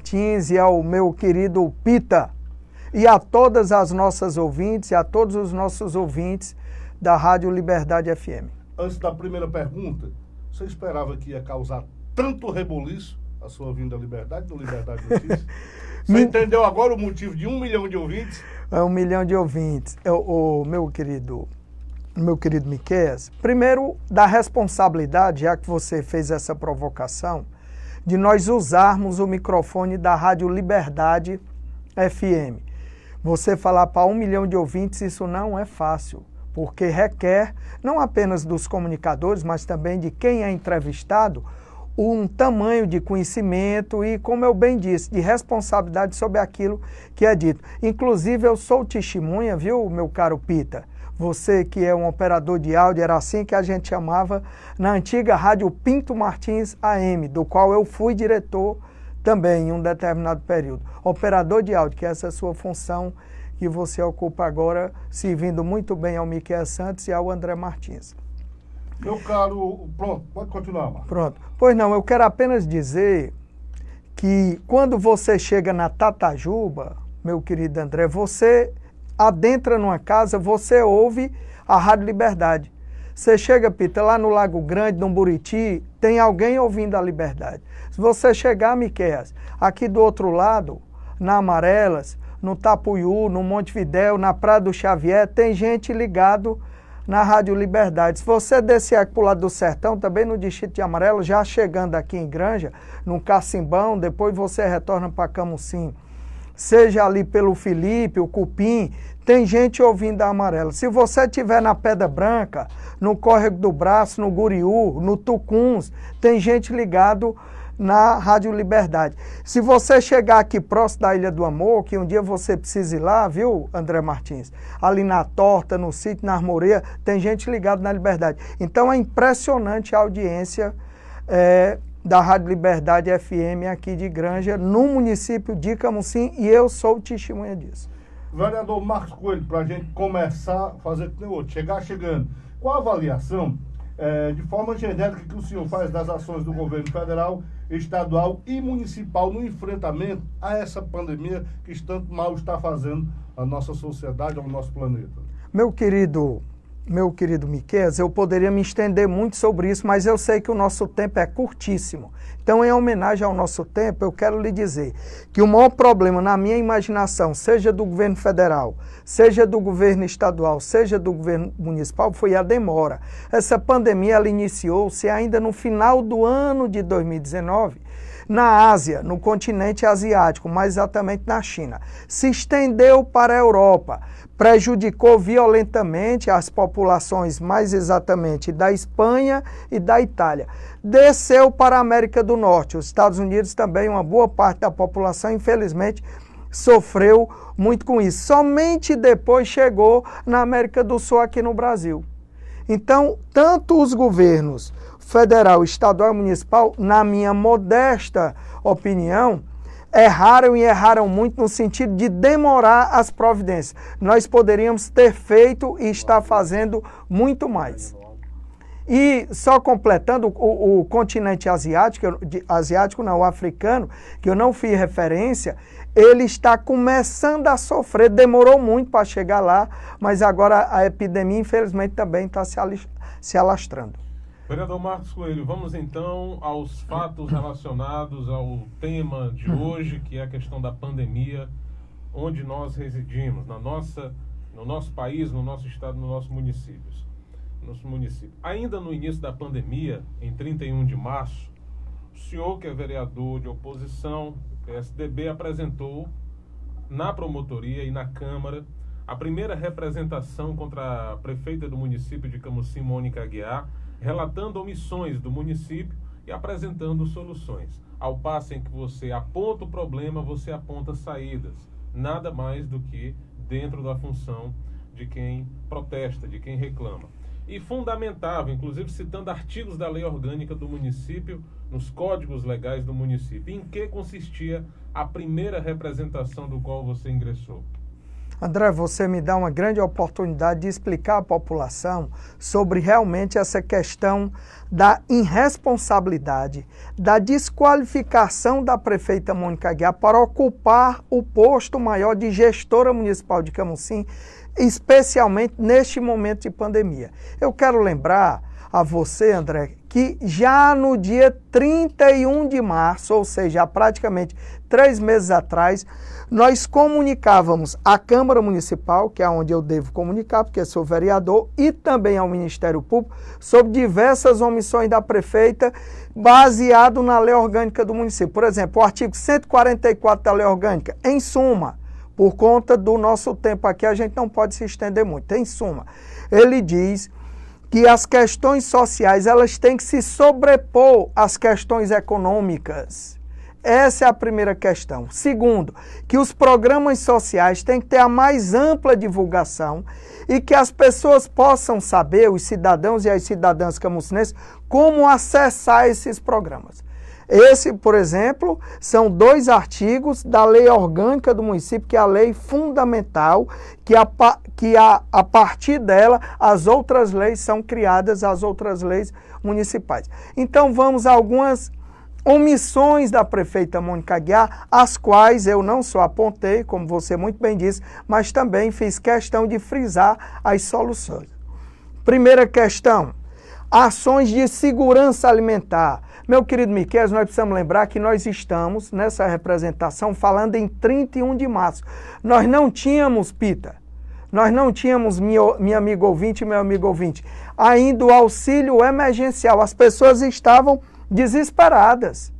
Martins e ao meu querido Pita, e a todas as nossas ouvintes e a todos os nossos ouvintes da Rádio Liberdade FM. Antes da primeira pergunta, você esperava que ia causar tanto reboliço a sua vinda à Liberdade, no Liberdade Notícias? Você entendeu agora o motivo de 1 milhão de ouvintes? É 1 milhão de ouvintes. Meu querido Miqueias, primeiro, da responsabilidade, já que você fez essa provocação, de nós usarmos o microfone da Rádio Liberdade FM. Você falar para 1 milhão de ouvintes, isso não é fácil, porque requer, não apenas dos comunicadores, mas também de quem é entrevistado, um tamanho de conhecimento e, como eu bem disse, de responsabilidade sobre aquilo que é dito. Inclusive, eu sou testemunha, viu, meu caro Pita? Você que é um operador de áudio, era assim que a gente chamava na antiga Rádio Pinto Martins AM, do qual eu fui diretor também em um determinado período. Operador de áudio, que é essa sua função que você ocupa agora, servindo muito bem ao Miquel Santos e ao André Martins. Meu caro, pronto, pode continuar, Marcos. Pronto. Pois não, eu quero apenas dizer que quando você chega na Tatajuba, meu querido André, você adentra numa casa, você ouve a Rádio Liberdade. Você chega, Pita, lá no Lago Grande, no Buriti, tem alguém ouvindo a Liberdade. Se você chegar, Miqueias, aqui do outro lado, na Amarelas, no Tapuiú, no Montevidéu, na Praia do Xavier, tem gente ligado na Rádio Liberdade. Se você descer aqui para o lado do Sertão, também no Distrito de Amarelo, já chegando aqui em Granja, no Cacimbão, depois você retorna para Camusim, seja ali pelo Felipe, o Cupim, tem gente ouvindo a Amarela. Se você estiver na Pedra Branca, no Córrego do Braço, no Guriú, no Tucuns, tem gente ligado na Rádio Liberdade. Se você chegar aqui próximo da Ilha do Amor, que um dia você precisa ir lá, viu, André Martins? Ali na Torta, no sítio, na Armoreia, tem gente ligada na Liberdade. Então é impressionante a audiência da Rádio Liberdade FM aqui de Granja, no município de Camusim, e eu sou testemunha disso. Vereador Marcos Coelho, para a gente começar a fazer com o outro, chegando, qual a avaliação, de forma genérica, que o senhor faz das ações do governo federal, estadual e municipal no enfrentamento a essa pandemia que tanto mal está fazendo a nossa sociedade, ao nosso planeta? Meu querido Miquel, eu poderia me estender muito sobre isso, mas eu sei que o nosso tempo é curtíssimo. Então, em homenagem ao nosso tempo, eu quero lhe dizer que o maior problema, na minha imaginação, seja do governo federal, seja do governo estadual, seja do governo municipal, foi a demora. Essa pandemia, ela iniciou-se ainda no final do ano de 2019, na Ásia, no continente asiático, mais exatamente na China. Se estendeu para a Europa, prejudicou violentamente as populações, mais exatamente da Espanha e da Itália. Desceu para a América do Norte. Os Estados Unidos também, uma boa parte da população, infelizmente, sofreu muito com isso. Somente depois chegou na América do Sul, aqui no Brasil. Então, tanto os governos federal, estadual e municipal, na minha modesta opinião, erraram muito no sentido de demorar as providências. Nós poderíamos ter feito e estar fazendo muito mais. E só completando, o continente asiático não, o africano, que eu não fiz referência, ele está começando a sofrer, demorou muito para chegar lá, mas agora a epidemia, infelizmente, também está se alastrando. Vereador Marcos Coelho, vamos então aos fatos relacionados ao tema de hoje, que é a questão da pandemia, onde nós residimos, no nosso país, no nosso estado, nos nossos municípios. Ainda no início da pandemia, em 31 de março, o senhor, que é vereador de oposição, PSDB, apresentou na promotoria e na Câmara a primeira representação contra a prefeita do município de Camusim, Mônica Aguiar, relatando omissões do município e apresentando soluções. Ao passo em que você aponta o problema, você aponta saídas. Nada mais do que dentro da função de quem protesta, de quem reclama. E fundamentava, inclusive citando artigos da lei orgânica do município, nos códigos legais do município. Em que consistia a primeira representação do qual você ingressou? André, você me dá uma grande oportunidade de explicar à população sobre realmente essa questão da irresponsabilidade, da desqualificação da prefeita Mônica Aguiar para ocupar o posto maior de gestora municipal de Camusim, especialmente neste momento de pandemia. Eu quero lembrar a você, André, que já no dia 31 de março, ou seja, há praticamente 3 meses atrás, nós comunicávamos à Câmara Municipal, que é onde eu devo comunicar, porque sou vereador, e também ao Ministério Público, sobre diversas omissões da prefeita, baseado na lei orgânica do município. Por exemplo, o artigo 144 da lei orgânica, em suma, por conta do nosso tempo aqui, a gente não pode se estender muito. Em suma, ele diz que as questões sociais elas têm que se sobrepor às questões econômicas. Essa é a primeira questão. Segundo, que os programas sociais têm que ter a mais ampla divulgação e que as pessoas possam saber, os cidadãos e as cidadãs camusinenses, como acessar esses programas. Esse, por exemplo, são 2 artigos da lei orgânica do município, que é a lei fundamental, que a partir dela as outras leis são criadas, as outras leis municipais. Então vamos a algumas omissões da prefeita Mônica Aguiar, as quais eu não só apontei, como você muito bem disse, mas também fiz questão de frisar as soluções. Primeira questão, ações de segurança alimentar. Meu querido Miquel, nós precisamos lembrar que nós estamos, nessa representação, falando em 31 de março. Nós não tínhamos, Pita, nós não tínhamos, minha amiga ouvinte e meu amigo ouvinte, ainda o auxílio emergencial. As pessoas estavam desesperadas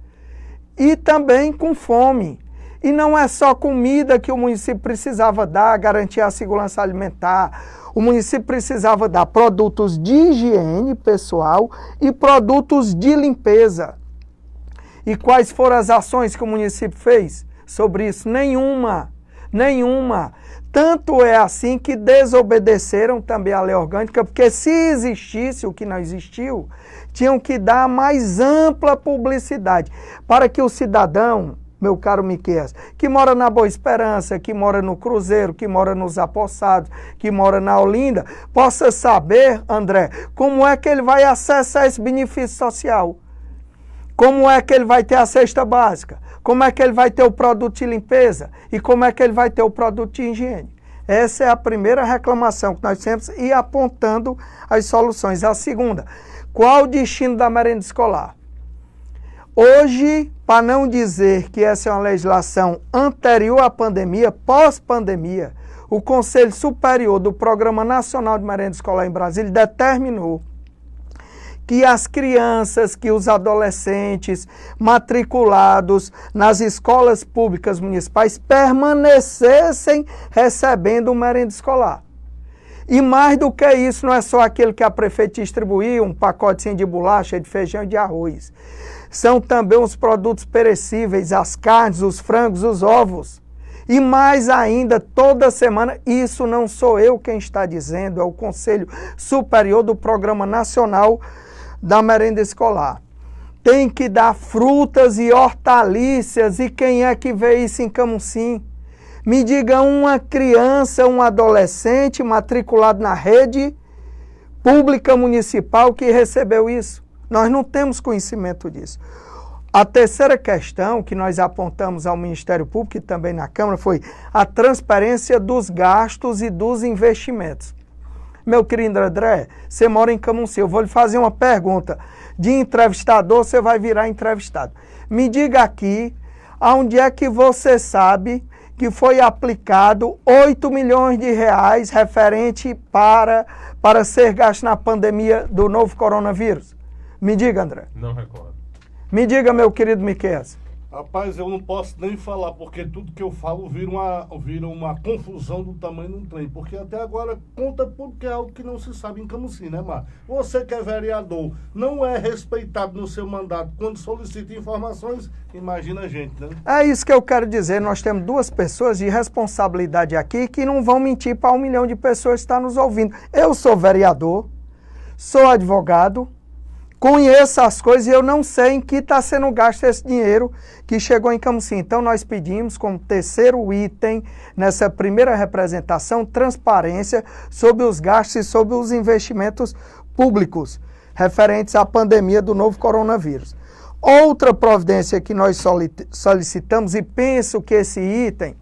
e também com fome. E não é só comida que o município precisava dar, garantir a segurança alimentar. O município precisava dar produtos de higiene pessoal e produtos de limpeza. E quais foram as ações que o município fez sobre isso? Nenhuma. Tanto é assim que desobedeceram também a lei orgânica, porque se existisse o que não existiu, tinham que dar mais ampla publicidade para que o cidadão, meu caro Miqueias, que mora na Boa Esperança, que mora no Cruzeiro, que mora nos Apossados, que mora na Olinda, possa saber, André, como é que ele vai acessar esse benefício social. Como é que ele vai ter a cesta básica? Como é que ele vai ter o produto de limpeza? E como é que ele vai ter o produto de higiene? Essa é a primeira reclamação que nós temos e apontando as soluções. A segunda, qual o destino da merenda escolar? Hoje, para não dizer que essa é uma legislação anterior à pandemia, pós-pandemia, o Conselho Superior do Programa Nacional de Merenda Escolar em Brasília determinou que as crianças, que os adolescentes matriculados nas escolas públicas municipais permanecessem recebendo merenda escolar. E mais do que isso, não é só aquele que a prefeita distribuiu, um pacotinho de bolacha, de feijão e de arroz. São também os produtos perecíveis, as carnes, os frangos, os ovos. E mais ainda, toda semana, isso não sou eu quem está dizendo, é o Conselho Superior do Programa Nacional da Merenda Escolar. Tem que dar frutas e hortaliças, e quem é que vê isso em Camusim? Me diga uma criança, um adolescente matriculado na rede pública municipal que recebeu isso. Nós não temos conhecimento disso. A terceira questão que nós apontamos ao Ministério Público e também na Câmara foi a transparência dos gastos e dos investimentos. Meu querido André, você mora em Camusim, eu vou lhe fazer uma pergunta. De entrevistador, você vai virar entrevistado. Me diga aqui, onde é que você sabe que foi aplicado 8 milhões de reais referente para ser gasto na pandemia do novo coronavírus? Me diga, André. Não recordo. Me diga, meu querido Miqueias. Rapaz, eu não posso nem falar, porque tudo que eu falo vira uma confusão do tamanho de um trem. Porque até agora conta porque é algo que não se sabe em Camusim, né, Mar? Você que é vereador, não é respeitado no seu mandato quando solicita informações, imagina a gente, né? É isso que eu quero dizer. Nós temos 2 pessoas de responsabilidade aqui que não vão mentir para 1 milhão de pessoas que estão nos ouvindo. Eu sou vereador, sou advogado, conheço as coisas e eu não sei em que está sendo gasto esse dinheiro que chegou em Camusim. Então nós pedimos como terceiro item nessa primeira representação transparência sobre os gastos e sobre os investimentos públicos referentes à pandemia do novo coronavírus. Outra providência que nós solicitamos, e penso que esse item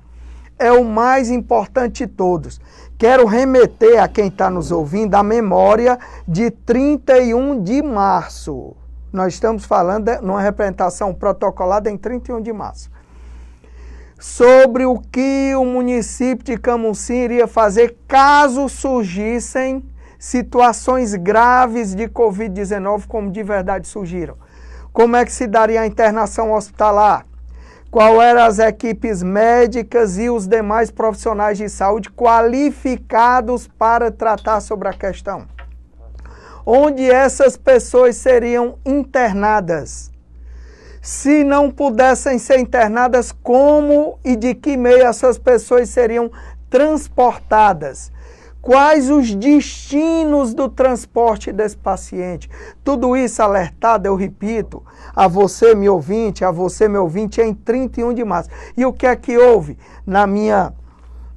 é o mais importante de todos. Quero remeter a quem está nos ouvindo a memória de 31 de março. Nós estamos falando de uma representação protocolada em 31 de março. Sobre o que o município de Camusim iria fazer caso surgissem situações graves de Covid-19, como de verdade surgiram. Como é que se daria a internação hospitalar? Qual eram as equipes médicas e os demais profissionais de saúde qualificados para tratar sobre a questão? Onde essas pessoas seriam internadas? Se não pudessem ser internadas, como e de que meio essas pessoas seriam transportadas? Quais os destinos do transporte desse paciente? Tudo isso alertado, eu repito, a você, meu ouvinte, em 31 de março. E o que é que houve? Na minha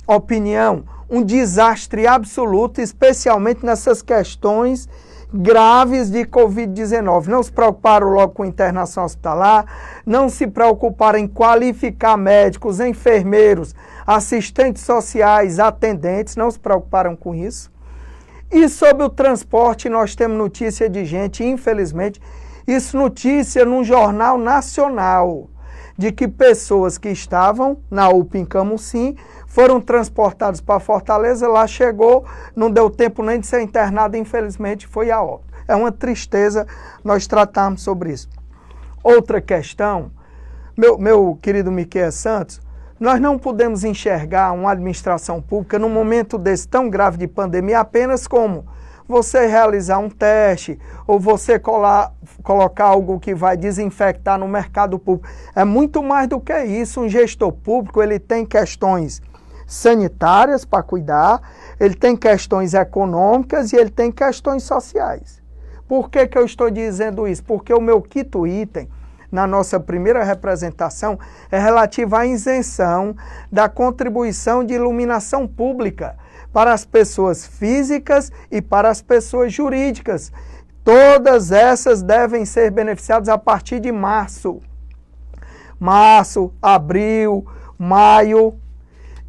opinião, um desastre absoluto, especialmente nessas questões graves de Covid-19. Não se preocuparam logo com internação hospitalar, não se preocuparam em qualificar médicos, enfermeiros, assistentes sociais, atendentes, não se preocuparam com isso. E sobre o transporte, nós temos notícia de gente, infelizmente, isso notícia num jornal nacional, de que pessoas que estavam na UPA em Camusim foram transportadas para Fortaleza, lá chegou, não deu tempo nem de ser internado, infelizmente foi a óbito. É uma tristeza nós tratarmos sobre isso. Outra questão, meu querido Miquel Santos, nós não podemos enxergar uma administração pública num momento desse tão grave de pandemia apenas como você realizar um teste ou você colocar algo que vai desinfectar no mercado público. É muito mais do que isso. Um gestor público, ele tem questões sanitárias para cuidar, ele tem questões econômicas e ele tem questões sociais. Por que eu estou dizendo isso? Porque o meu quinto item, na nossa primeira representação, é relativo à isenção da contribuição de iluminação pública para as pessoas físicas e para as pessoas jurídicas. Todas essas devem ser beneficiadas a partir de março. Março, abril, maio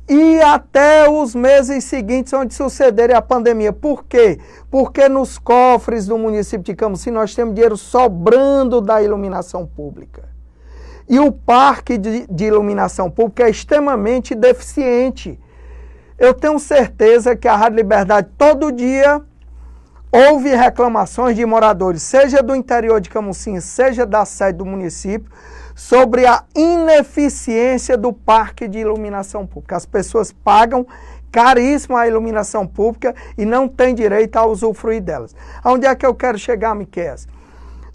e até os meses seguintes onde sucederem a pandemia. Por quê? Porque nos cofres do município de Camusim nós temos dinheiro sobrando da iluminação pública. E o parque de iluminação pública é extremamente deficiente. Eu tenho certeza que a Rádio Liberdade todo dia ouve reclamações de moradores, seja do interior de Camusim, seja da sede do município, sobre a ineficiência do parque de iluminação pública. As pessoas pagam caríssimo a iluminação pública e não têm direito a usufruir delas. Aonde é que eu quero chegar, Miquel?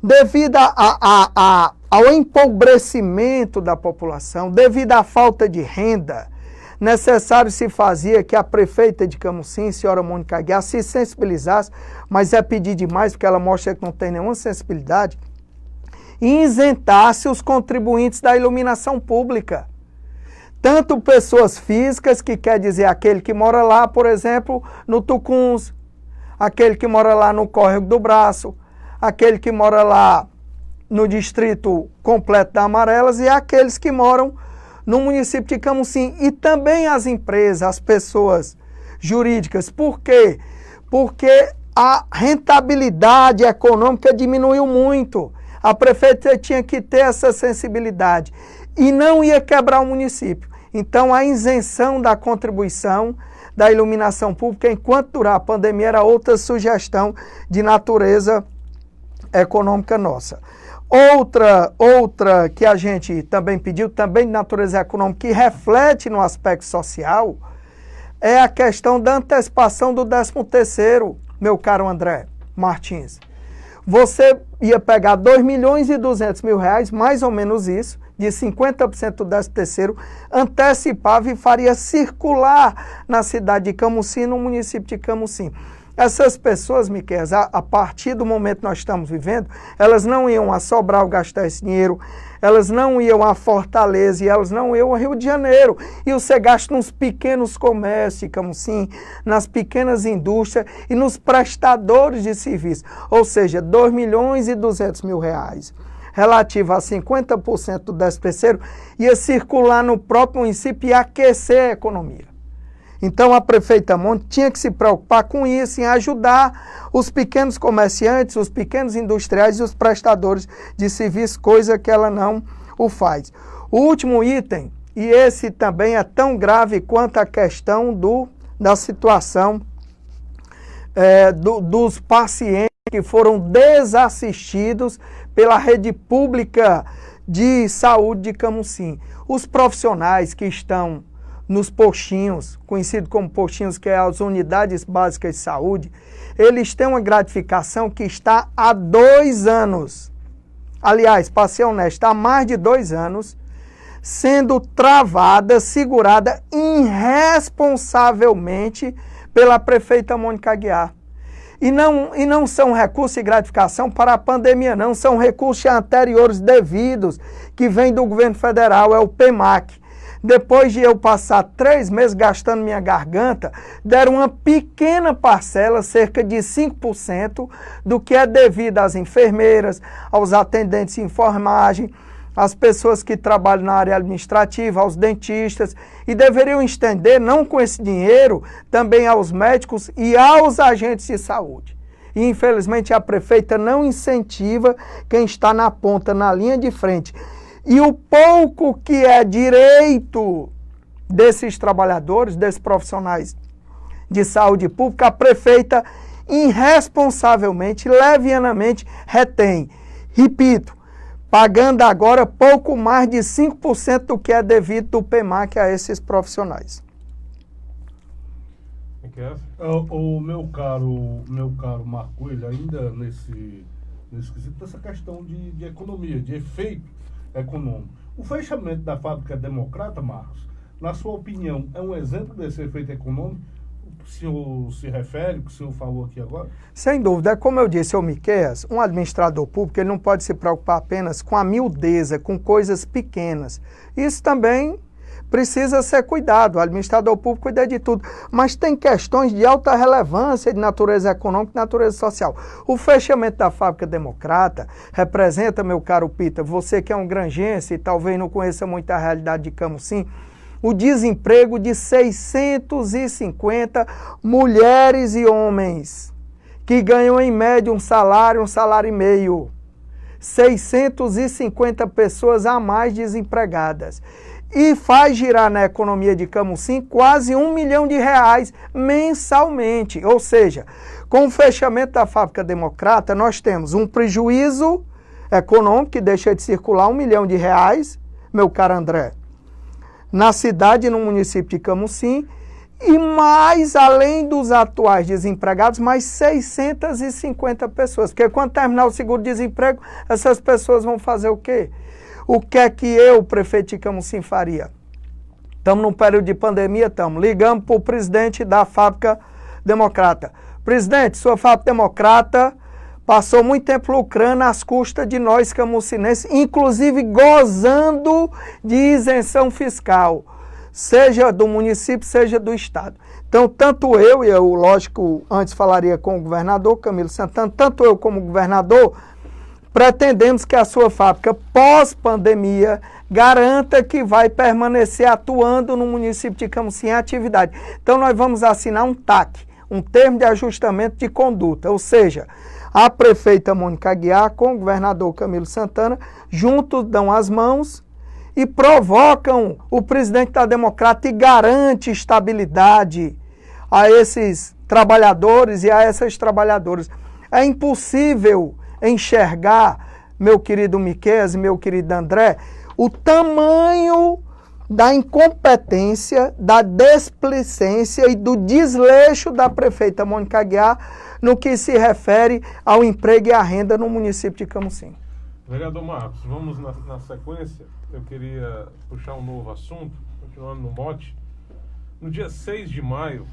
Devido ao empobrecimento da população, devido à falta de renda, necessário se fazia que a prefeita de Camusim, senhora Mônica Aguiar, se sensibilizasse, mas é pedir demais porque ela mostra que não tem nenhuma sensibilidade, e isentasse os contribuintes da iluminação pública. Tanto pessoas físicas, que quer dizer aquele que mora lá, por exemplo, no Tucuns, aquele que mora lá no Córrego do Braço, aquele que mora lá no distrito completo da Amarelas e aqueles que moram no município de Camusim. E também as empresas, as pessoas jurídicas. Por quê? Porque a rentabilidade econômica diminuiu muito. A prefeita tinha que ter essa sensibilidade e não ia quebrar o município. Então, a isenção da contribuição da iluminação pública enquanto durar a pandemia era outra sugestão de natureza econômica nossa. Outra que a gente também pediu, também de natureza econômica, que reflete no aspecto social, é a questão da antecipação do 13º, meu caro André Martins. Você ia pegar 2.200.000 reais, mais ou menos isso, de 50% do 13º, antecipava e faria circular na cidade de Camusim, no município de Camusim. Essas pessoas, Miquel, a partir do momento que nós estamos vivendo, elas não iam a Sobral gastar esse dinheiro, elas não iam a Fortaleza e elas não iam a Rio de Janeiro. E você gasta nos pequenos comércios, Camusim, nas pequenas indústrias e nos prestadores de serviço. Ou seja, 2.200.000 reais. Relativo a 50% do 13º, ia circular no próprio município e aquecer a economia. Então a prefeita Mônica tinha que se preocupar com isso, em ajudar os pequenos comerciantes, os pequenos industriais e os prestadores de serviço, coisa que ela não o faz. O último item, e esse também é tão grave quanto a questão da situação dos pacientes que foram desassistidos pela rede pública de saúde de Camusim. Os profissionais que estão nos postinhos, conhecido como postinhos, que é as unidades básicas de saúde, eles têm uma gratificação que está há 2 anos. Aliás, para ser honesto, há mais de 2 anos, sendo travada, segurada irresponsavelmente pela prefeita Mônica Aguiar. E não são recursos de gratificação para a pandemia, não, são recursos anteriores devidos, que vêm do governo federal, é o PEMAC. Depois de eu passar 3 meses gastando minha garganta, deram uma pequena parcela, cerca de 5%, do que é devido às enfermeiras, aos atendentes de enfermagem, às pessoas que trabalham na área administrativa, aos dentistas, e deveriam estender, não com esse dinheiro, também aos médicos e aos agentes de saúde. E, infelizmente, a prefeita não incentiva quem está na ponta, na linha de frente. E o pouco que é direito desses trabalhadores, desses profissionais de saúde pública, a prefeita irresponsavelmente, levianamente retém. Repito, pagando agora pouco mais de 5% do que é devido do PEMAC a esses profissionais. O meu caro Marco Coelho, ainda nesse quesito, essa questão de economia, de efeito econômico. O fechamento da fábrica Democrata, Marcos, na sua opinião, é um exemplo desse efeito econômico que o senhor se refere, que o senhor falou aqui agora? Sem dúvida. Como eu disse ao Miqueias, um administrador público ele não pode se preocupar apenas com a miudeza, com coisas pequenas. Isso também precisa ser cuidado. O administrador público cuida de tudo. Mas tem questões de alta relevância de natureza econômica e natureza social. O fechamento da fábrica Democrata representa, meu caro Pita, você que é um granjense e talvez não conheça muito a realidade de Camusim, o desemprego de 650 mulheres e homens que ganham em média um salário e meio. 650 pessoas a mais desempregadas. E faz girar na economia de Camusim quase R$1 milhão mensalmente. Ou seja, com o fechamento da fábrica Democrata, nós temos um prejuízo econômico que deixa de circular R$1 milhão, meu caro André, na cidade e no município de Camusim, e mais, além dos atuais desempregados, mais 650 pessoas. Porque quando terminar o seguro-desemprego, essas pessoas vão fazer o quê? O que é que eu, prefeito de Camusim, faria? Estamos num período de pandemia, ligamos para o presidente da fábrica Democrata. Presidente, sua fábrica Democrata passou muito tempo lucrando às custas de nós camucinenses, inclusive gozando de isenção fiscal, seja do município, seja do estado. Então, tanto eu, e eu, lógico, antes falaria com o governador Camilo Santana, tanto eu como o governador, pretendemos que a sua fábrica, pós-pandemia, garanta que vai permanecer atuando no município de Camusim em atividade. Então, nós vamos assinar um TAC, um termo de ajustamento de conduta, ou seja, a prefeita Mônica Aguiar com o governador Camilo Santana, juntos dão as mãos e provocam o presidente da Democrata e garante estabilidade a esses trabalhadores e a essas trabalhadoras. É impossível enxergar, meu querido Miqueias e meu querido André, o tamanho da incompetência, da desplicência e do desleixo da prefeita Mônica Aguiar no que se refere ao emprego e à renda no município de Camusim. Vereador Marcos, vamos na sequência. Eu queria puxar um novo assunto, continuando no mote. No dia 6 de maio,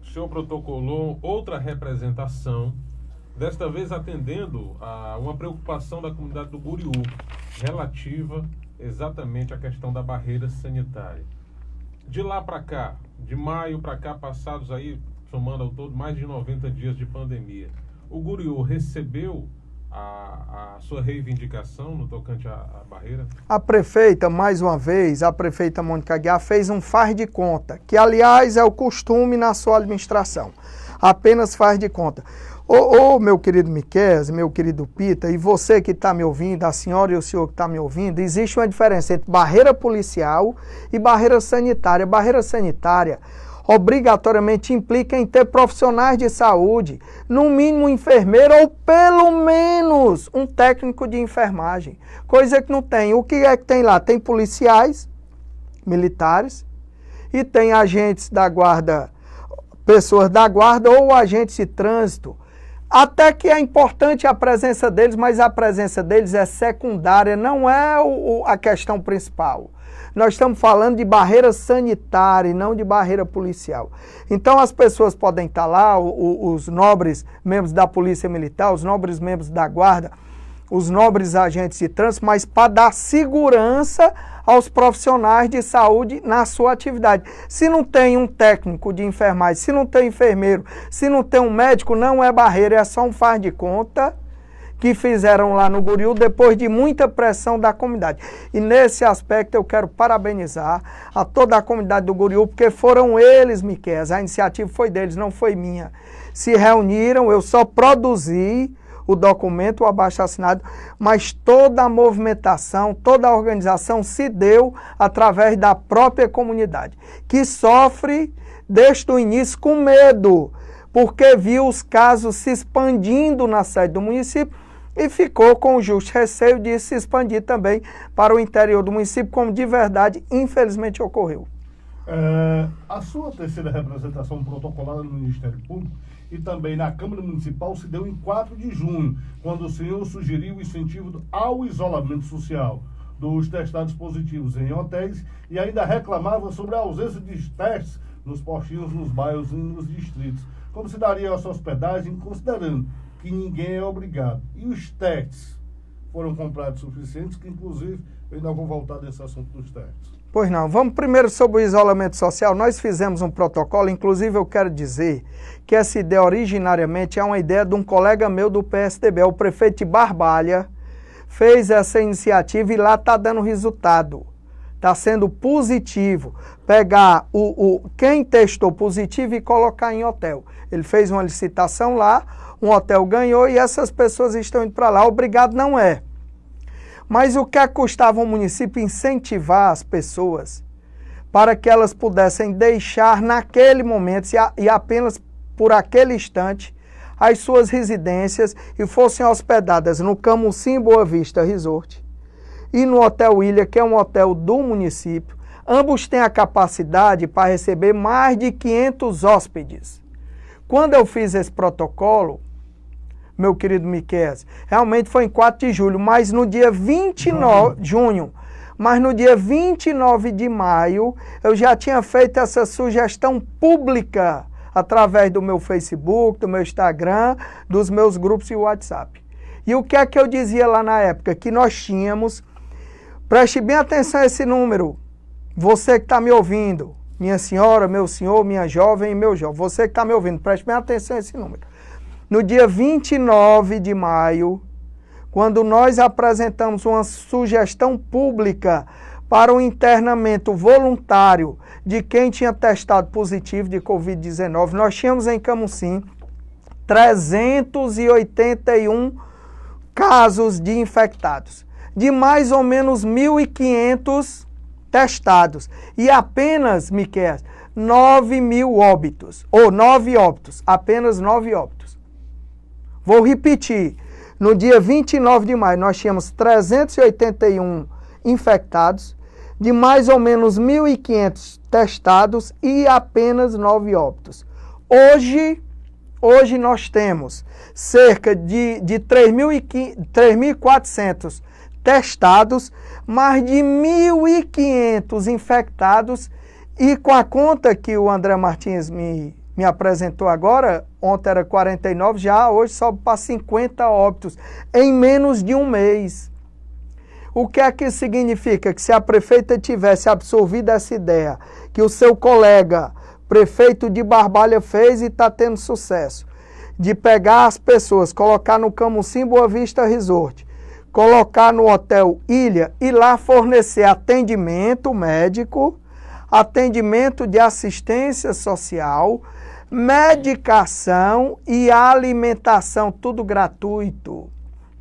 o senhor protocolou outra representação, desta vez atendendo a uma preocupação da comunidade do Guriú, relativa exatamente à questão da barreira sanitária. De lá para cá, de maio para cá, passados aí, somando ao todo, mais de 90 dias de pandemia, o Guriú recebeu a sua reivindicação no tocante à barreira? A prefeita, mais uma vez, a prefeita Mônica Aguiar fez um faz de conta, que aliás é o costume na sua administração, apenas faz de conta. Meu querido Miqueias, meu querido Pita, e você que está me ouvindo, a senhora e o senhor que está me ouvindo, existe uma diferença entre barreira policial e barreira sanitária. Barreira sanitária obrigatoriamente implica em ter profissionais de saúde, no mínimo um enfermeiro ou pelo menos um técnico de enfermagem, coisa que não tem. O que é que tem lá? Tem policiais, militares, e tem agentes da guarda, pessoas da guarda ou agentes de trânsito. Até que é importante a presença deles, mas a presença deles é secundária, não é a questão principal. Nós estamos falando de barreira sanitária e não de barreira policial. Então as pessoas podem estar lá, os nobres membros da Polícia Militar, os nobres membros da Guarda, os nobres agentes de trânsito, mas para dar segurança aos profissionais de saúde na sua atividade. Se não tem um técnico de enfermagem, se não tem enfermeiro, se não tem um médico, não é barreira, é só um faz de conta que fizeram lá no Guriú depois de muita pressão da comunidade. E nesse aspecto eu quero parabenizar a toda a comunidade do Guriú, porque foram eles, Miqueias, a iniciativa foi deles, não foi minha. Se reuniram, eu só produzi o documento, o abaixo-assinado, mas toda a movimentação, toda a organização se deu através da própria comunidade, que sofre desde o início com medo, porque viu os casos se expandindo na sede do município e ficou com o justo receio de se expandir também para o interior do município, como de verdade, infelizmente, ocorreu. A sua terceira representação protocolada no Ministério Público e também na Câmara Municipal se deu em 4 de junho, quando o senhor sugeriu o incentivo ao isolamento social dos testados positivos em hotéis e ainda reclamava sobre a ausência de testes nos postinhos, nos bairros e nos distritos. Como se daria essa hospedagem, considerando que ninguém é obrigado? E os testes foram comprados suficientes, que inclusive eu ainda vou voltar desse assunto dos testes. Pois não. Vamos primeiro sobre o isolamento social. Nós fizemos um protocolo, inclusive eu quero dizer que essa ideia originariamente é uma ideia de um colega meu do PSDB, o prefeito de Barbalha, fez essa iniciativa e lá está dando resultado. Está sendo positivo. Pegar quem testou positivo e colocar em hotel. Ele fez uma licitação lá, um hotel ganhou e essas pessoas estão indo para lá. Obrigado não é. Mas o que é que custava o município incentivar as pessoas para que elas pudessem deixar naquele momento e apenas por aquele instante as suas residências e fossem hospedadas no Camusim Boa Vista Resort e no Hotel Ilha, que é um hotel do município. Ambos têm a capacidade para receber mais de 500 hóspedes. Quando eu fiz esse protocolo, meu querido Miqueias, realmente foi em 4 de julho, mas no dia 29 de junho, mas no dia 29 de maio, eu já tinha feito essa sugestão pública através do meu Facebook, do meu Instagram, dos meus grupos e WhatsApp. E o que é que eu dizia lá na época? Que nós tínhamos, preste bem atenção a esse número, você que está me ouvindo, minha senhora, meu senhor, minha jovem e meu jovem, você que está me ouvindo, preste bem atenção a esse número. No dia 29 de maio, quando nós apresentamos uma sugestão pública para o internamento voluntário de quem tinha testado positivo de Covid-19, nós tínhamos em Camusim 381 casos de infectados, de mais ou menos 1.500 testados, e apenas, Miqueias, 9.000 óbitos, ou 9 óbitos, apenas 9 óbitos. Vou repetir, no dia 29 de maio nós tínhamos 381 infectados, de mais ou menos 1.500 testados e apenas 9 óbitos. Hoje nós temos cerca de 3.400 testados, mais de 1.500 infectados e com a conta que o André Martins me me apresentou agora, ontem era 49, já hoje sobe para 50 óbitos em menos de um mês. O que é que isso significa? Que se a prefeita tivesse absorvido essa ideia que o seu colega, prefeito de Barbalha, fez e está tendo sucesso, de pegar as pessoas, colocar no Camusim Boa Vista Resort, colocar no Hotel Ilha e lá fornecer atendimento médico, atendimento de assistência social, medicação e alimentação, tudo gratuito.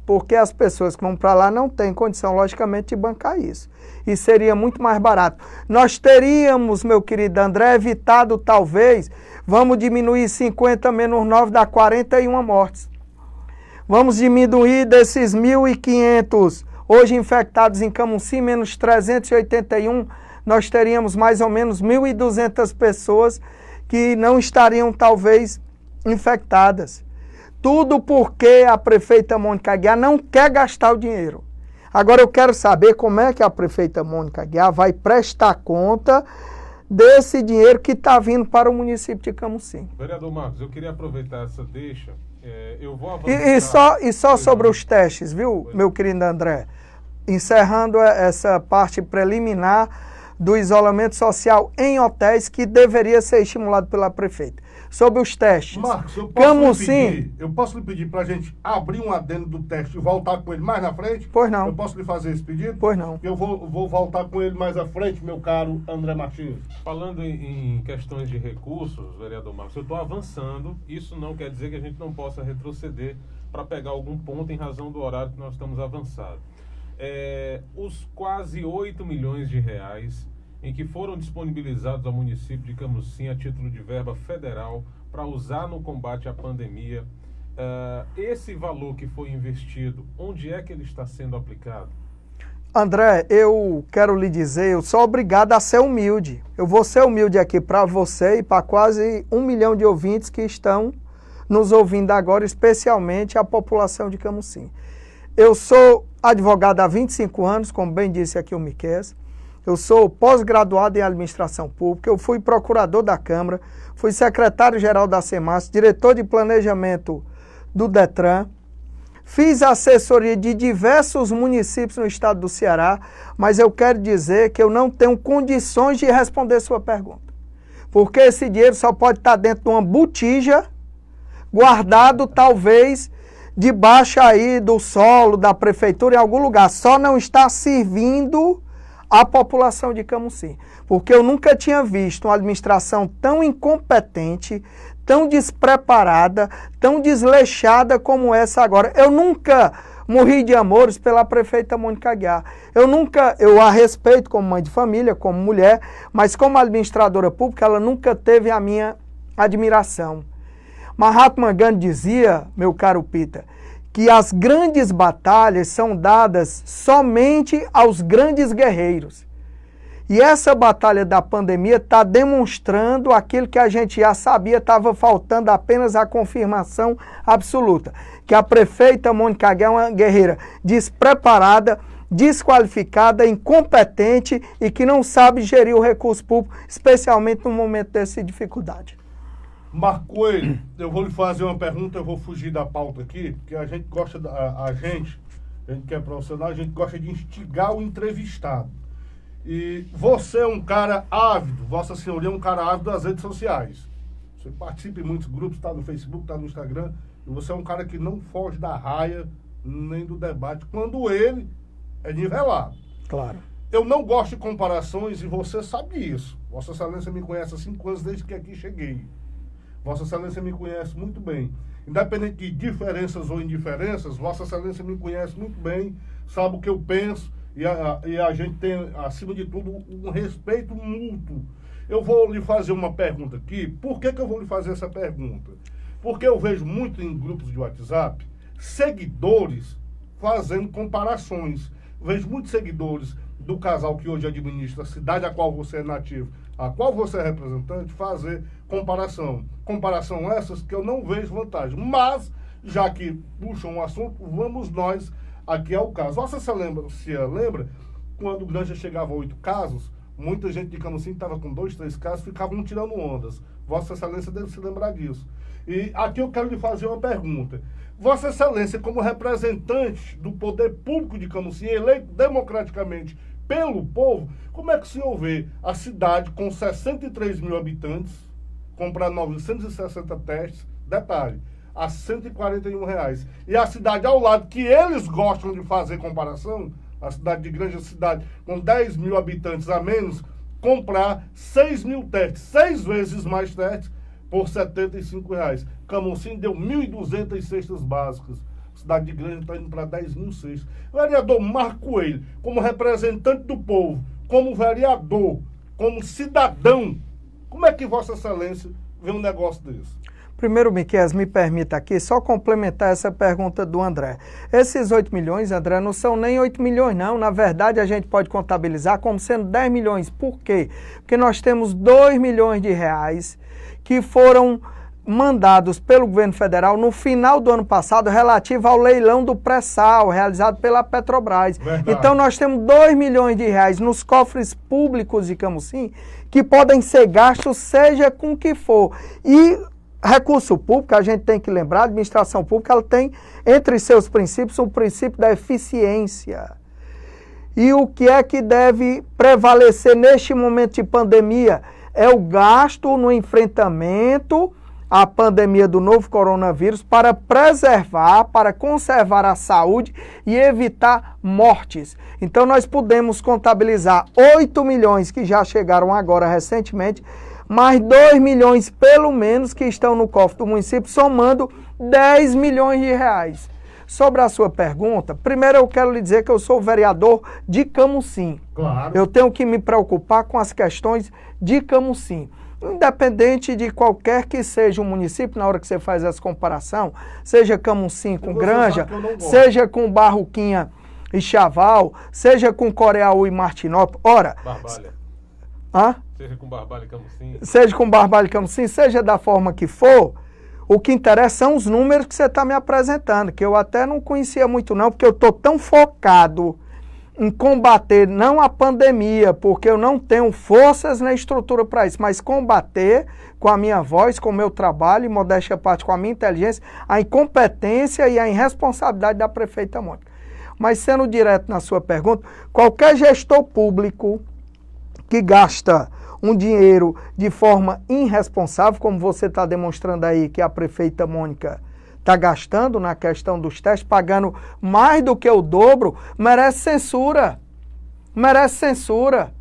Porque as pessoas que vão para lá não têm condição, logicamente, de bancar isso. E seria muito mais barato. Nós teríamos, meu querido André, evitado talvez, vamos diminuir 50 menos 9, dá 41 mortes. Vamos diminuir desses 1.500 hoje infectados em Camusim, menos 381, nós teríamos mais ou menos 1.200 pessoas que não estariam talvez infectadas. Tudo porque a prefeita Mônica Aguiar não quer gastar o dinheiro. Agora eu quero saber como é que a prefeita Mônica Aguiar vai prestar conta desse dinheiro que está vindo para o município de Camusim. Vereador Marcos, eu queria aproveitar essa deixa. Eu vou avançar. E só sobre os testes, viu, meu querido André? Encerrando essa parte preliminar do isolamento social em hotéis que deveria ser estimulado pela prefeita. Sobre os testes. Marcos, eu posso lhe pedir para a gente abrir um adendo do teste e voltar com ele mais na frente? Pois não. Eu posso lhe fazer esse pedido? Pois não. Eu vou voltar com ele mais à frente, meu caro André Martins. Falando em questões de recursos, vereador Marcos, eu estou avançando. Isso não quer dizer que a gente não possa retroceder para pegar algum ponto em razão do horário que nós estamos avançando. Os quase 8 milhões de reais em que foram disponibilizados ao município de Camusim a título de verba federal para usar no combate à pandemia. Esse valor que foi investido, onde é que ele está sendo aplicado? André, eu quero lhe dizer, eu sou obrigado a ser humilde. Eu vou ser humilde aqui para você e para quase 1 milhão de ouvintes que estão nos ouvindo agora, especialmente a população de Camusim. Eu sou advogado há 25 anos, como bem disse aqui o Miqueias. Eu sou pós-graduado em administração pública, eu fui procurador da Câmara, fui secretário-geral da SEMAS, diretor de planejamento do DETRAN, fiz assessoria de diversos municípios no estado do Ceará, mas eu quero dizer que eu não tenho condições de responder sua pergunta. Porque esse dinheiro só pode estar dentro de uma botija, guardado talvez debaixo aí do solo da prefeitura em algum lugar, só não está servindo a população de Camusim, porque eu nunca tinha visto uma administração tão incompetente, tão despreparada, tão desleixada como essa agora. Eu nunca morri de amores pela prefeita Mônica Aguiar. Eu a respeito como mãe de família, como mulher, mas como administradora pública, ela nunca teve a minha admiração. Mahatma Gandhi dizia, meu caro Pita, que as grandes batalhas são dadas somente aos grandes guerreiros. E essa batalha da pandemia está demonstrando aquilo que a gente já sabia, estava faltando apenas a confirmação absoluta. Que a prefeita Mônica Aguiar é uma guerreira despreparada, desqualificada, incompetente e que não sabe gerir o recurso público, especialmente no momento dessa dificuldade. Marco Coelho, eu vou lhe fazer uma pergunta, eu vou fugir da pauta aqui, porque a gente gosta, a gente que é profissional, a gente gosta de instigar o entrevistado. E você é um cara ávido, Vossa Senhoria é um cara ávido das redes sociais. Você participa em muitos grupos, está no Facebook, está no Instagram, e você é um cara que não foge da raia, nem do debate, quando ele é nivelado. Claro. Eu não gosto de comparações e você sabe isso. Vossa Excelência me conhece há 5 anos desde que aqui cheguei. Vossa Excelência me conhece muito bem. Independente de diferenças ou indiferenças, Vossa Excelência me conhece muito bem, sabe o que eu penso e a gente tem, acima de tudo, um respeito mútuo. Eu vou lhe fazer uma pergunta aqui. Por que eu vou lhe fazer essa pergunta? Porque eu vejo muito em grupos de WhatsApp seguidores fazendo comparações. Vejo muitos seguidores do casal que hoje administra a cidade a qual você é nativo, a qual você é representante, fazer comparação. Comparação essas que eu não vejo vantagem. Mas, já que puxam um assunto, vamos nós aqui ao caso. Vossa Excelência lembra quando o Granja chegava a 8 casos, muita gente de Camusim estava com 2, 3 casos, ficavam tirando ondas. Vossa Excelência deve se lembrar disso. E aqui eu quero lhe fazer uma pergunta. Vossa Excelência, como representante do poder público de Camusim, eleito democraticamente pelo povo, como é que o senhor vê a cidade com 63 mil habitantes comprar 960 testes, detalhe, a R$141, e a cidade ao lado, que eles gostam de fazer comparação, a cidade de Granja, cidade com 10 mil habitantes a menos, comprar 6 mil testes, 6 vezes mais testes, por R$75. Camusim deu 1.200 cestas básicas. Cidade de Granja está indo para 10 mil cestas. Vereador Marco Coelho, como representante do povo, como vereador, como cidadão, como é que Vossa Excelência vê um negócio desse? Primeiro, Miqueias, me permita aqui só complementar essa pergunta do André. Esses 8 milhões, André, não são nem 8 milhões, não. Na verdade, a gente pode contabilizar como sendo 10 milhões. Por quê? Porque nós temos 2 milhões de reais que foram mandados pelo governo federal no final do ano passado relativo ao leilão do pré-sal realizado pela Petrobras. Verdade. Então nós temos 2 milhões de reais nos cofres públicos de Camusim que podem ser gastos seja com o que for. E recurso público, a gente tem que lembrar, a administração pública ela tem entre seus princípios o princípio da eficiência. E o que é que deve prevalecer neste momento de pandemia? É o gasto no enfrentamento à pandemia do novo coronavírus para preservar, para conservar a saúde e evitar mortes. Então nós podemos contabilizar 8 milhões que já chegaram agora recentemente, mais 2 milhões pelo menos que estão no cofre do município, somando 10 milhões de reais. Sobre a sua pergunta, primeiro eu quero lhe dizer que eu sou vereador de Camusim. Claro. Eu tenho que me preocupar com as questões de Camusim. Independente de qualquer que seja o município, na hora que você faz essa comparação, seja Camusim com Granja, seja com Barroquinha e Chaval, seja com Coreaú e Martinópolis. Ora... Barbalha. Hã? Seja com Barbalha e Camusim. Seja com Barbalha e Camusim, seja da forma que for, o que interessa são os números que você está me apresentando, que eu até não conhecia muito não, porque eu estou tão focado em combater, não a pandemia, porque eu não tenho forças na estrutura para isso, mas combater com a minha voz, com o meu trabalho, e modéstia à parte, com a minha inteligência, a incompetência e a irresponsabilidade da prefeita Mônica. Mas sendo direto na sua pergunta, qualquer gestor público que gasta um dinheiro de forma irresponsável, como você está demonstrando aí que a prefeita Mônica está gastando na questão dos testes, pagando mais do que o dobro, merece censura. Merece censura.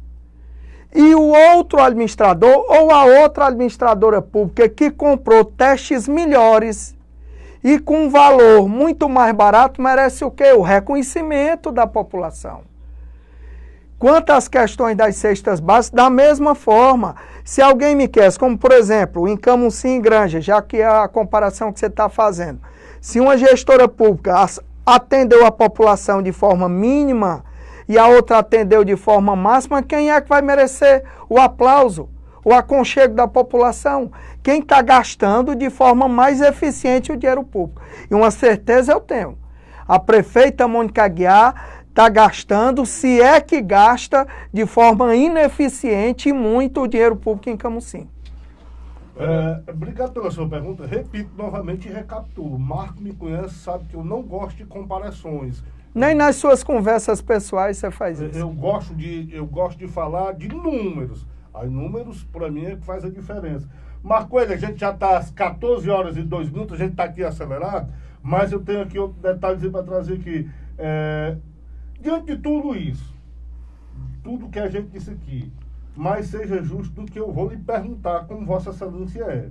E o outro administrador ou a outra administradora pública que comprou testes melhores e com um valor muito mais barato, merece o quê? O reconhecimento da população. Quanto às questões das cestas básicas, da mesma forma, se alguém me quer, como por exemplo, em Camusim e Granja, já que é a comparação que você está fazendo, se uma gestora pública atendeu a população de forma mínima e a outra atendeu de forma máxima, quem é que vai merecer o aplauso, o aconchego da população? Quem está gastando de forma mais eficiente o dinheiro público. E uma certeza eu tenho, a prefeita Mônica Aguiar está gastando, se é que gasta, de forma ineficiente e muito o dinheiro público em Camusim. Obrigado pela sua pergunta. Repito novamente e recapitulo. Marco me conhece, sabe que eu não gosto de comparações. Nem nas suas conversas pessoais você faz isso. Eu gosto de falar de números. Aí números, para mim, é que faz a diferença. Marco Coelho, a gente já está às 14 horas e 2 minutos, a gente está aqui acelerado, mas eu tenho aqui outro detalhe para trazer aqui. Diante de tudo isso, tudo que a gente disse aqui, mas seja justo do que eu vou lhe perguntar, como Vossa Excelência é.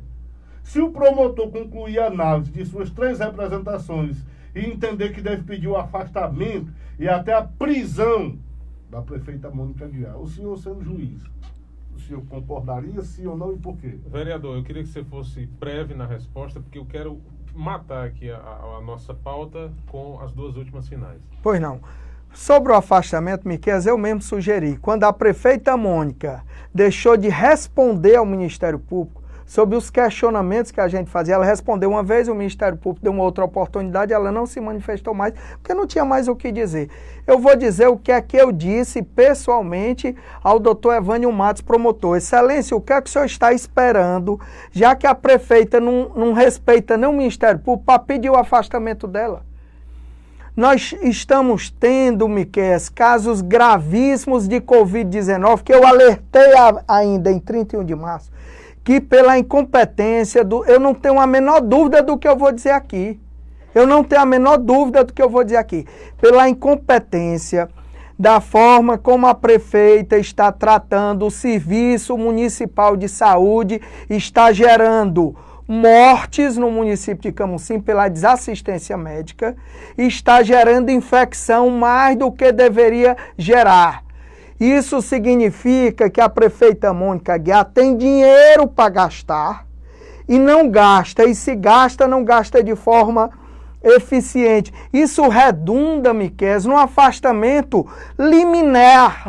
Se o promotor concluir a análise de suas 3 representações e entender que deve pedir o afastamento e até a prisão da prefeita Mônica Aguiar, o senhor sendo juiz, o senhor concordaria, sim ou não, e por quê? Vereador, eu queria que você fosse breve na resposta, porque eu quero matar aqui a nossa pauta com as 2 últimas finais. Pois não. Sobre o afastamento, Miqueias, eu mesmo sugeri. Quando a prefeita Mônica deixou de responder ao Ministério Público, sobre os questionamentos que a gente fazia. Ela respondeu uma vez, o Ministério Público deu uma outra oportunidade, ela não se manifestou mais, porque não tinha mais o que dizer. Eu vou dizer o que é que eu disse pessoalmente ao doutor Evânio Matos, promotor. Excelência, o que é que o senhor está esperando, já que a prefeita não respeita nem o Ministério Público, para pedir o afastamento dela? Nós estamos tendo, Miqueias, casos gravíssimos de Covid-19, que eu alertei ainda em 31 de março, que pela incompetência, eu não tenho a menor dúvida do que eu vou dizer aqui. Eu não tenho a menor dúvida do que eu vou dizer aqui. Pela incompetência da forma como a prefeita está tratando o Serviço Municipal de Saúde, está gerando mortes no município de Camusim pela desassistência médica, está gerando infecção mais do que deveria gerar. Isso significa que a prefeita Mônica Aguiar tem dinheiro para gastar e não gasta, e se gasta, não gasta de forma eficiente. Isso redunda, Miqueias, num afastamento liminar,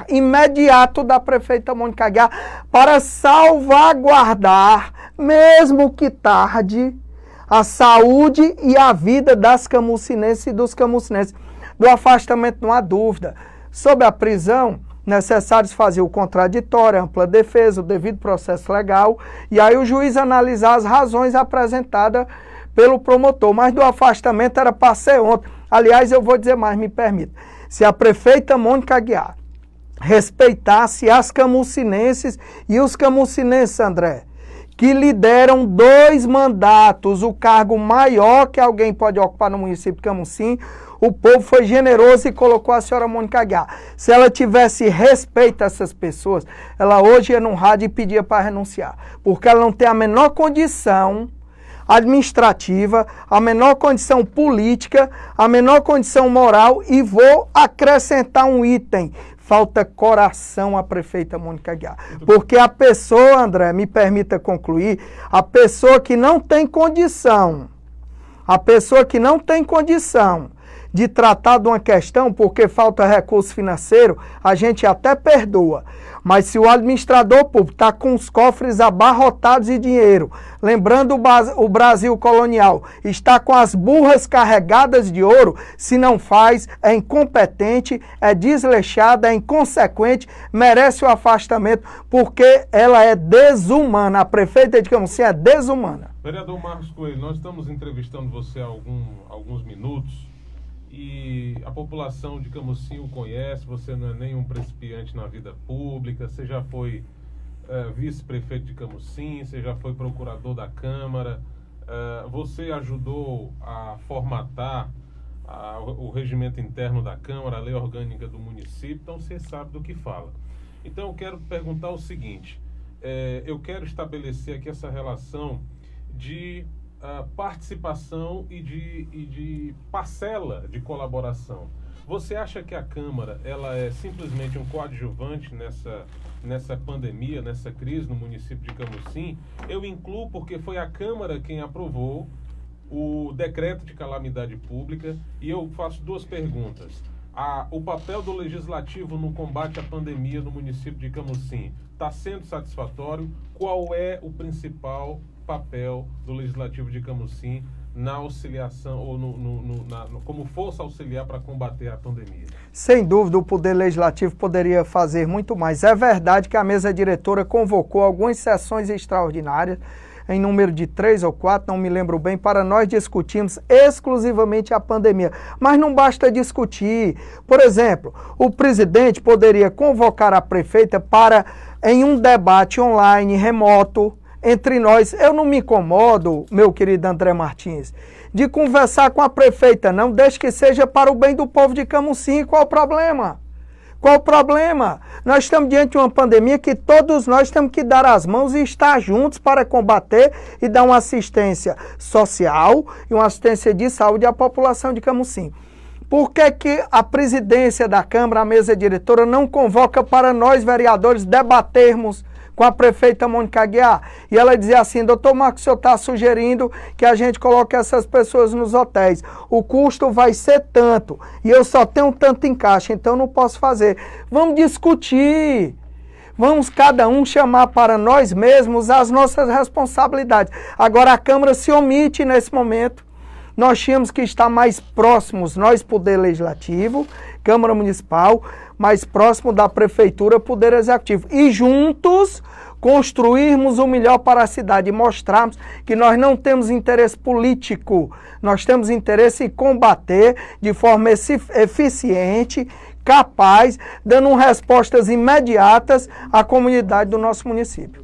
imediato da prefeita Mônica Aguiar para salvaguardar, mesmo que tarde, a saúde e a vida das camucinenses e dos camucinenses. Do afastamento não há dúvida. Sob a prisão, necessário fazer o contraditório, a ampla defesa, o devido processo legal, e aí o juiz analisar as razões apresentadas pelo promotor, mas do afastamento era para ser ontem. Aliás, eu vou dizer mais, me permita. Se a prefeita Mônica Aguiar respeitasse as camucinenses e os camucinenses, André, que lideram 2 mandatos, o cargo maior que alguém pode ocupar no município de Camusim, o povo foi generoso e colocou a senhora Mônica Aguiar. Se ela tivesse respeito a essas pessoas, ela hoje ia no rádio e pedia para renunciar, porque ela não tem a menor condição administrativa, a menor condição política, a menor condição moral, e vou acrescentar um item: falta coração à prefeita Mônica Aguiar. Porque a pessoa, André, me permita concluir, a pessoa que não tem condição de tratar de uma questão porque falta recurso financeiro, a gente até perdoa. Mas se o administrador público está com os cofres abarrotados de dinheiro, lembrando o Brasil colonial, está com as burras carregadas de ouro, se não faz, é incompetente, é desleixada, é inconsequente, merece o afastamento, porque ela é desumana. A prefeita de Camusim é desumana. Vereador Marcos Coelho, nós estamos entrevistando você há alguns minutos, e a população de Camusim o conhece. Você não é nenhum principiante na vida pública, você já foi vice-prefeito de Camusim, você já foi procurador da Câmara, você ajudou a formatar o regimento interno da Câmara, a lei orgânica do município, então você sabe do que fala. Então eu quero perguntar o seguinte, eu quero estabelecer aqui essa relação de participação e de parcela de colaboração. Você acha que a Câmara ela é simplesmente um coadjuvante nessa pandemia, nessa crise no município de Camusim? Eu incluo porque foi a Câmara quem aprovou o decreto de calamidade pública, e eu faço 2 perguntas. O papel do Legislativo no combate à pandemia no município de Camusim está sendo satisfatório? Qual é o principal papel do Legislativo de Camusim na auxiliação ou como força auxiliar para combater a pandemia? Sem dúvida, o Poder Legislativo poderia fazer muito mais. É verdade que a mesa diretora convocou algumas sessões extraordinárias, em número de 3 ou 4, não me lembro bem, para nós discutirmos exclusivamente a pandemia. Mas não basta discutir. Por exemplo, o presidente poderia convocar a prefeita para, em um debate online, remoto, entre nós. Eu não me incomodo, meu querido André Martins, de conversar com a prefeita, não, desde que seja para o bem do povo de Camusim. Qual o problema? Qual o problema? Nós estamos diante de uma pandemia que todos nós temos que dar as mãos e estar juntos para combater e dar uma assistência social e uma assistência de saúde à população de Camusim. Por que a presidência da Câmara, a mesa diretora, não convoca para nós, vereadores, debatermos com a prefeita Mônica Aguiar? E ela dizia assim: doutor Marcos, o senhor está sugerindo que a gente coloque essas pessoas nos hotéis. O custo vai ser tanto, e eu só tenho tanto em caixa, então não posso fazer. Vamos discutir. Vamos cada um chamar para nós mesmos as nossas responsabilidades. Agora a Câmara se omite nesse momento. Nós tínhamos que estar mais próximos, nós, Poder Legislativo, Câmara Municipal, mais próximo da Prefeitura, Poder Executivo. E juntos construirmos o melhor para a cidade e mostrarmos que nós não temos interesse político, nós temos interesse em combater de forma eficiente, capaz, dando respostas imediatas à comunidade do nosso município.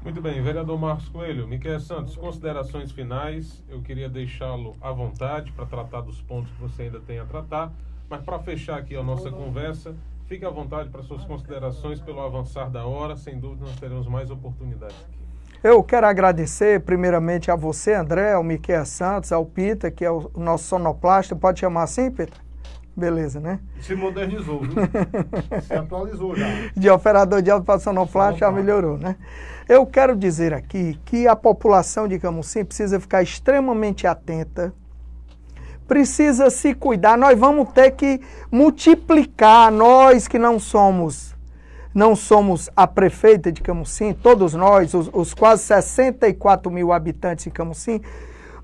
Muito bem, vereador Marcos Coelho. Miquel Santos, considerações finais. Eu queria deixá-lo à vontade para tratar dos pontos que você ainda tem a tratar, mas para fechar aqui a nossa conversa, fique à vontade para suas considerações pelo avançar da hora. Sem dúvida nós teremos mais oportunidades aqui. Eu quero agradecer primeiramente a você, André, ao Miquel Santos, ao Pita, que é o nosso sonoplasta. Pode chamar assim, Pita? Beleza, né? Se modernizou, viu? Se atualizou já. De operador de áudio para sonoplasta já melhorou, né? Eu quero dizer aqui que a população de Camusim precisa ficar extremamente atenta, precisa se cuidar. Nós vamos ter que multiplicar, nós que não somos a prefeita de Camusim, todos nós, os quase 64 mil habitantes de Camusim,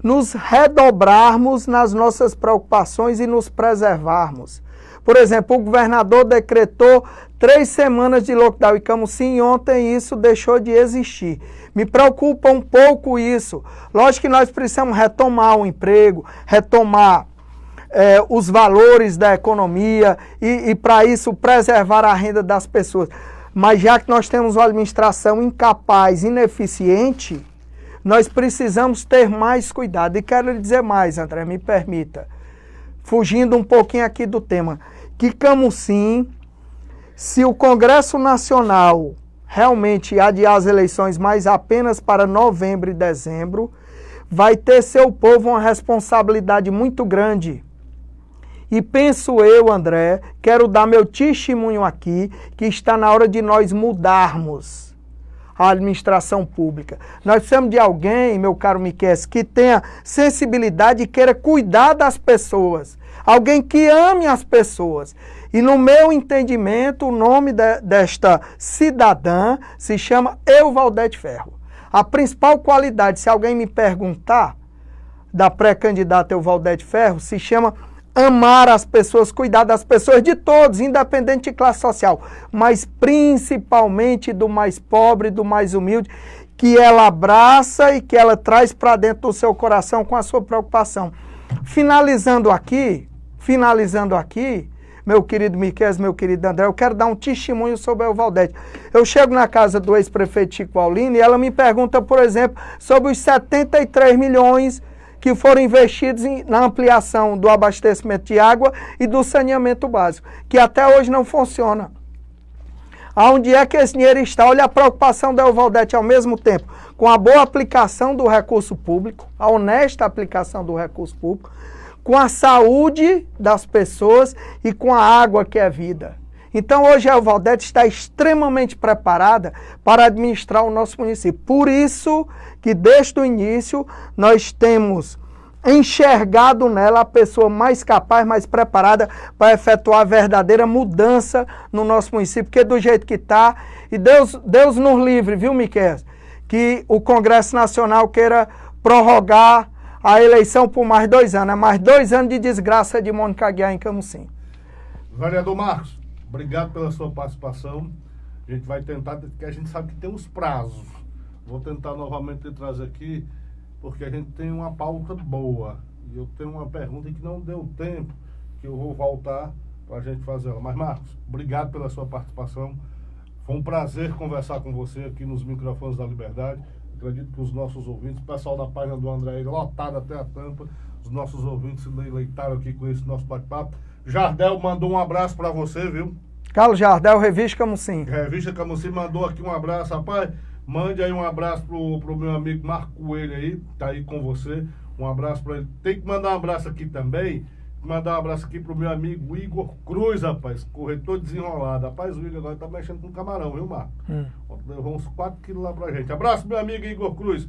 nos redobrarmos nas nossas preocupações e nos preservarmos. Por exemplo, o governador decretou 3 semanas de lockdown em Camusim e ontem isso deixou de existir. Me preocupa um pouco isso. Lógico que nós precisamos retomar o emprego, retomar os valores da economia e para isso preservar a renda das pessoas. Mas já que nós temos uma administração incapaz, ineficiente, nós precisamos ter mais cuidado. E quero lhe dizer mais, André, me permita, fugindo um pouquinho aqui do tema, que Camusim, se o Congresso Nacional realmente adiar as eleições mais apenas para novembro e dezembro, vai ter seu povo uma responsabilidade muito grande. E penso eu, André, quero dar meu testemunho aqui, que está na hora de nós mudarmos a administração pública. Nós precisamos de alguém, meu caro Miquel, que tenha sensibilidade e queira cuidar das pessoas. Alguém que ame as pessoas. E no meu entendimento, o nome desta cidadã se chama Euvaldete Ferro. A principal qualidade, se alguém me perguntar, da pré-candidata Euvaldete Ferro, se chama amar as pessoas, cuidar das pessoas, de todos, independente de classe social, mas principalmente do mais pobre, do mais humilde, que ela abraça e que ela traz para dentro do seu coração com a sua preocupação. Finalizando aqui, meu querido Miquel, meu querido André, eu quero dar um testemunho sobre a Euvaldete. Eu chego na casa do ex-prefeito Chico Paulino e ela me pergunta, por exemplo, sobre os 73 milhões que foram investidos na ampliação do abastecimento de água e do saneamento básico, que até hoje não funciona. Aonde é que esse dinheiro está? Olha a preocupação da Euvaldete ao mesmo tempo, com a boa aplicação do recurso público, a honesta aplicação do recurso público, com a saúde das pessoas e com a água que é vida. Então hoje a Euvaldete está extremamente preparada para administrar o nosso município. Por isso que desde o início nós temos enxergado nela a pessoa mais capaz, mais preparada para efetuar a verdadeira mudança no nosso município, porque do jeito que está, e Deus nos livre, viu, Miquel, que o Congresso Nacional queira prorrogar a eleição por mais 2 anos, é mais 2 anos de desgraça de Mônica Aguiar em Camusim. Vereador Marcos, obrigado pela sua participação. A gente vai tentar, porque a gente sabe que tem uns prazos. Vou tentar novamente trazer aqui, porque a gente tem uma pauta boa. E eu tenho uma pergunta que não deu tempo, que eu vou voltar para a gente fazer ela. Mas, Marcos, obrigado pela sua participação. Foi um prazer conversar com você aqui nos microfones da Liberdade. Acredito que os nossos ouvintes, o pessoal da página do André, lotado até a tampa, os nossos ouvintes se deleitaram aqui com esse nosso bate-papo. Jardel mandou um abraço para você, viu? Carlos Jardel, Revista Camusim. Revista Camusim mandou aqui um abraço, rapaz. Mande aí um abraço pro meu amigo Marco Coelho aí, tá aí com você. Um abraço para ele. Tem que mandar um abraço aqui também. Mandar um abraço aqui pro meu amigo Igor Cruz, rapaz. Corretor desenrolado. Rapaz, o Igor agora tá mexendo com camarão, viu, Marco? Levou uns 4 quilos lá pra gente. Abraço, meu amigo Igor Cruz.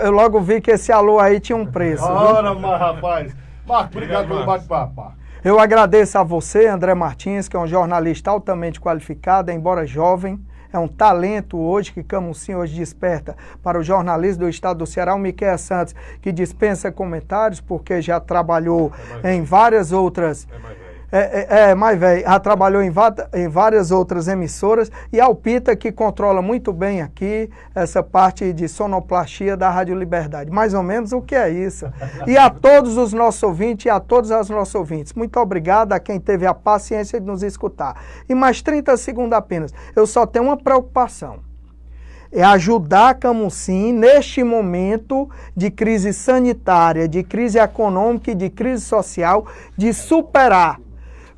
Eu logo vi que esse alô aí tinha um preço. Ora, mas rapaz. Marco, obrigado pelo bate-papo. Eu agradeço a você, André Martins, que é um jornalista altamente qualificado, embora jovem. é um talento hoje que Camusim hoje desperta para o jornalismo do estado do Ceará, o Miquéia Santos, que dispensa comentários, porque já trabalhou em várias outras... mais velho, já trabalhou em várias outras emissoras, e Alpita, que controla muito bem aqui essa parte de sonoplastia da Rádio Liberdade. Mais ou menos o que é isso. E a todos os nossos ouvintes e a todas as nossas ouvintes, muito obrigado a quem teve a paciência de nos escutar. E mais 30 segundos apenas. Eu só tenho uma preocupação. É ajudar Camusim neste momento de crise sanitária, de crise econômica e de crise social, de superar,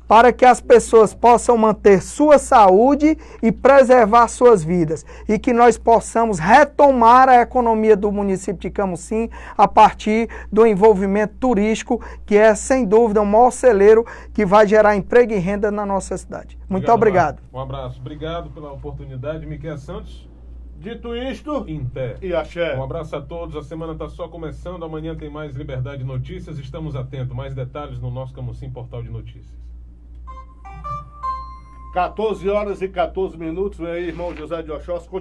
para que as pessoas possam manter sua saúde e preservar suas vidas. E que nós possamos retomar a economia do município de Camusim a partir do envolvimento turístico, que é, sem dúvida, o maior celeiro que vai gerar emprego e renda na nossa cidade. Muito obrigado. Um abraço. Obrigado pela oportunidade, Miquéia Santos. Dito isto, Em pé. e axé. Um abraço a todos. A semana está só começando. Amanhã tem mais Liberdade Notícias. Estamos atentos. Mais detalhes no nosso Camusim Portal de Notícias. 14 horas e 14 minutos, vem aí, irmão José de Oxóssi.